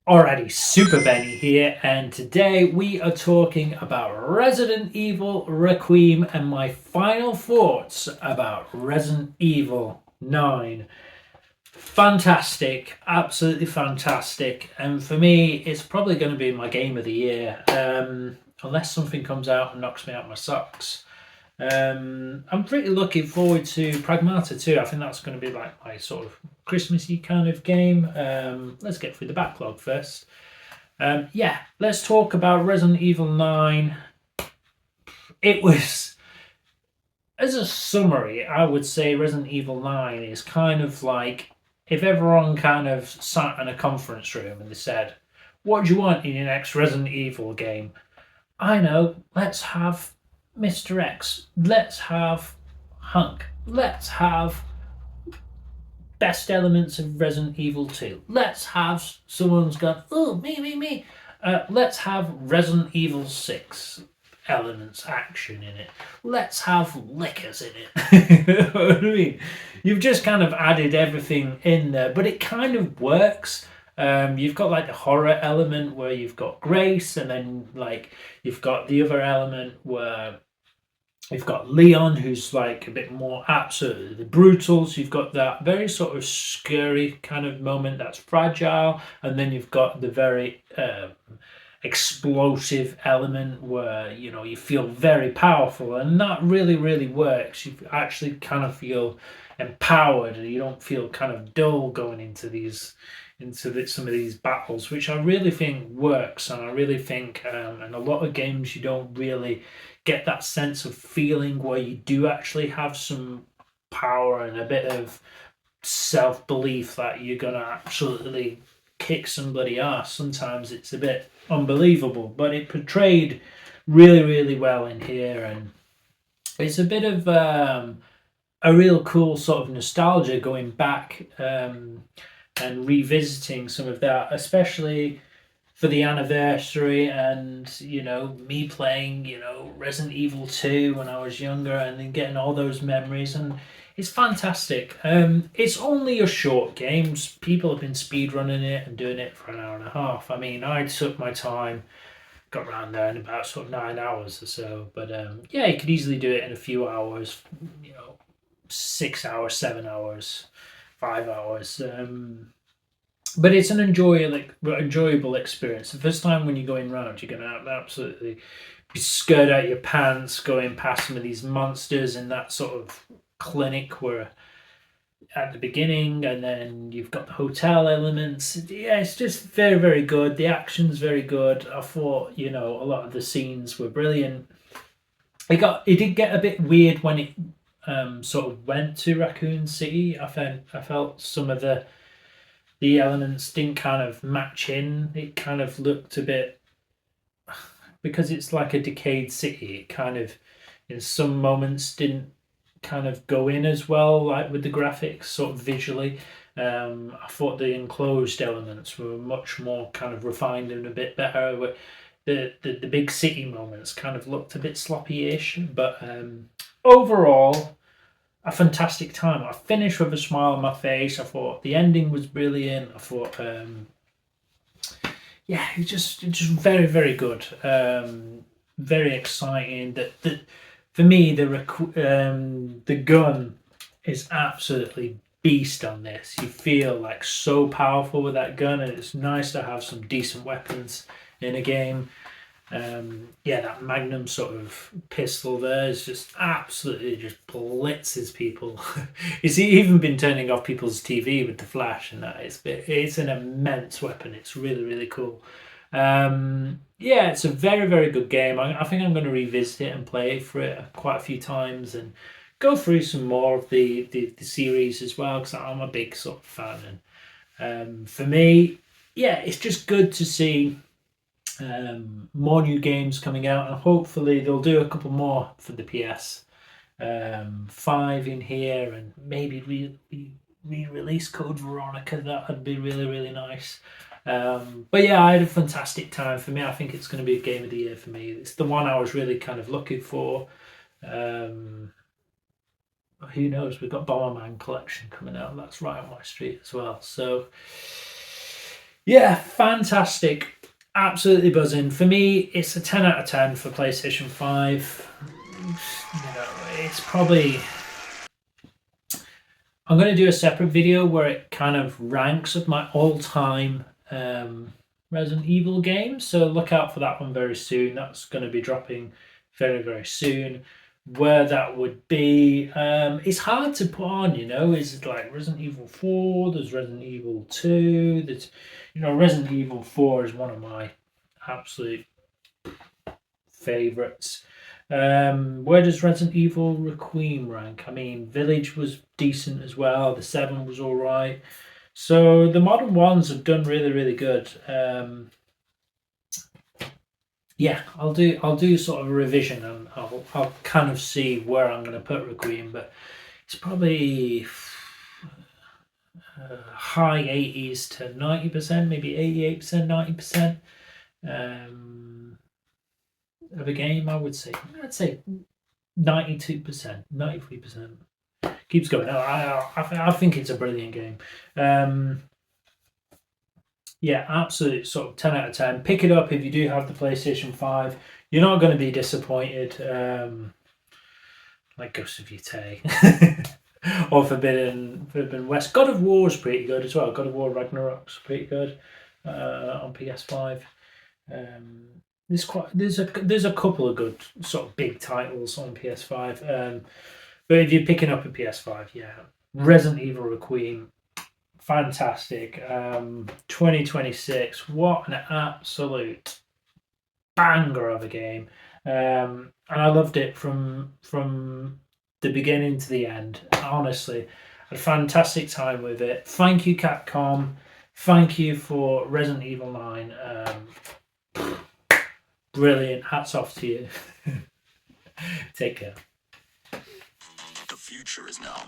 Alrighty, Super Benny here, and today we are talking about Resident Evil Requiem and my final thoughts about Resident Evil 9. Fantastic, absolutely fantastic, and for me, it's probably going to be my game of the year, unless something comes out and knocks me out my socks. I'm pretty looking forward to Pragmata too. I think that's going to be like my sort of Christmassy kind of game. Let's get through the backlog first. Yeah, let's talk about Resident Evil 9. It was, as a summary, I would say Resident Evil 9 is kind of like if everyone kind of sat in a conference room and they said, "What do you want in your next Resident Evil game?" I know, let's have Mr. X. Let's have Hunk. Let's have best elements of Resident Evil 2. Let's have someone's gone, oh, me. Let's have Resident Evil 6 elements, action in it. Let's have liquors in it. You know what I mean? You've just kind of added everything in there, but it kind of works. You've got like the horror element where you've got Grace, and then like you've got the other element where you've got Leon, who's like a bit more absolutely brutal. So you've got that very sort of scary kind of moment that's fragile, and then you've got the very explosive element where you feel very powerful, and that really works. You actually kind of feel empowered, and you don't feel kind of dull going into some of these battles, which I really think works. And I really think in a lot of games you don't really get that sense of feeling where you do actually have some power and a bit of self-belief that you're gonna absolutely kick somebody ass. Sometimes it's a bit unbelievable, but it portrayed really well in here, and it's a bit of a real cool sort of nostalgia going back and revisiting some of that, especially for the anniversary, and me playing Resident Evil 2 when I was younger, and then getting all those memories. And it's fantastic. It's only a short game. People have been speedrunning it and doing it for an hour and a half. I mean, I took my time, got around there in about sort of 9 hours or so. But yeah, you could easily do it in a few hours, 6 hours, 7 hours, 5 hours. But it's an enjoyable experience. The first time when you're going round, you're going to absolutely be scared out of your pants going past some of these monsters in that sort of clinic where at the beginning, and then you've got the hotel elements. Yeah, it's just very good. The action's very good. I thought a lot of the scenes were brilliant. It did get a bit weird when it sort of went to Raccoon City. I felt some of the elements didn't kind of match in. It kind of looked a bit, because it's like a decayed city, it kind of in some moments didn't kind of go in as well, like with the graphics sort of visually. I thought the enclosed elements were much more kind of refined and a bit better. The big city moments kind of looked a bit sloppy-ish, but overall a fantastic time. I finished with a smile on my face. I thought the ending was brilliant. I thought, yeah, it's just very good. Very exciting. That for me, the gun is absolutely beast on this. You feel like so powerful with that gun, and it's nice to have some decent weapons in a game. Yeah, that Magnum sort of pistol there is just absolutely just blitzes people. It's even been turning off people's TV with the flash, and that it's an immense weapon. It's really cool. Yeah, it's a very good game. I think I'm going to revisit it and play for it quite a few times, and go through some more of the series as well, because I'm a big sort of fan. And for me, yeah, it's just good to see more new games coming out, and hopefully they'll do a couple more for the PS 5 in here, and maybe re-release Code Veronica. That would be really nice. But yeah, I had a fantastic time. For me, I think it's going to be a game of the year for me. It's the one I was really kind of looking for. who knows? We've got Bomberman Collection coming out. That's right on my street as well. So yeah, fantastic. Absolutely buzzing. For me, it's a 10 out of 10 for PlayStation 5. It's probably. I'm going to do a separate video where it kind of ranks of my all-time Resident Evil games. So look out for that one very soon. That's going to be dropping very, very soon. Where that would be, it's hard to put on, is it like Resident Evil 4, there's Resident Evil 2, there's, Resident Evil 4 is one of my absolute favorites. Where does Resident Evil Requiem rank? I mean, Village was decent as well. The 7 was all right. So the modern ones have done really, really good. Yeah, I'll do sort of a revision, and I'll kind of see where I'm going to put Requiem, but it's probably high 80s to 90%, maybe 88%, 90%. Of a game, I'd say 92%, 93%. Keeps going. I think it's a brilliant game. Yeah, absolute sort of 10 out of 10. Pick it up if you do have the PlayStation 5. You're not going to be disappointed. Like Ghost of Yute or Forbidden West. God of War is pretty good as well. God of War Ragnarok's pretty good on PS5. There's a couple of good sort of big titles on PS5. But if you're picking up a PS5, yeah, Resident Evil Requiem, fantastic. 2026, what an absolute banger of a game. And I loved it from the beginning to the end. Honestly, had a fantastic time with it. Thank you, Capcom. Thank you for Resident Evil 9. Brilliant. Hats off to you. Take care. The future is now.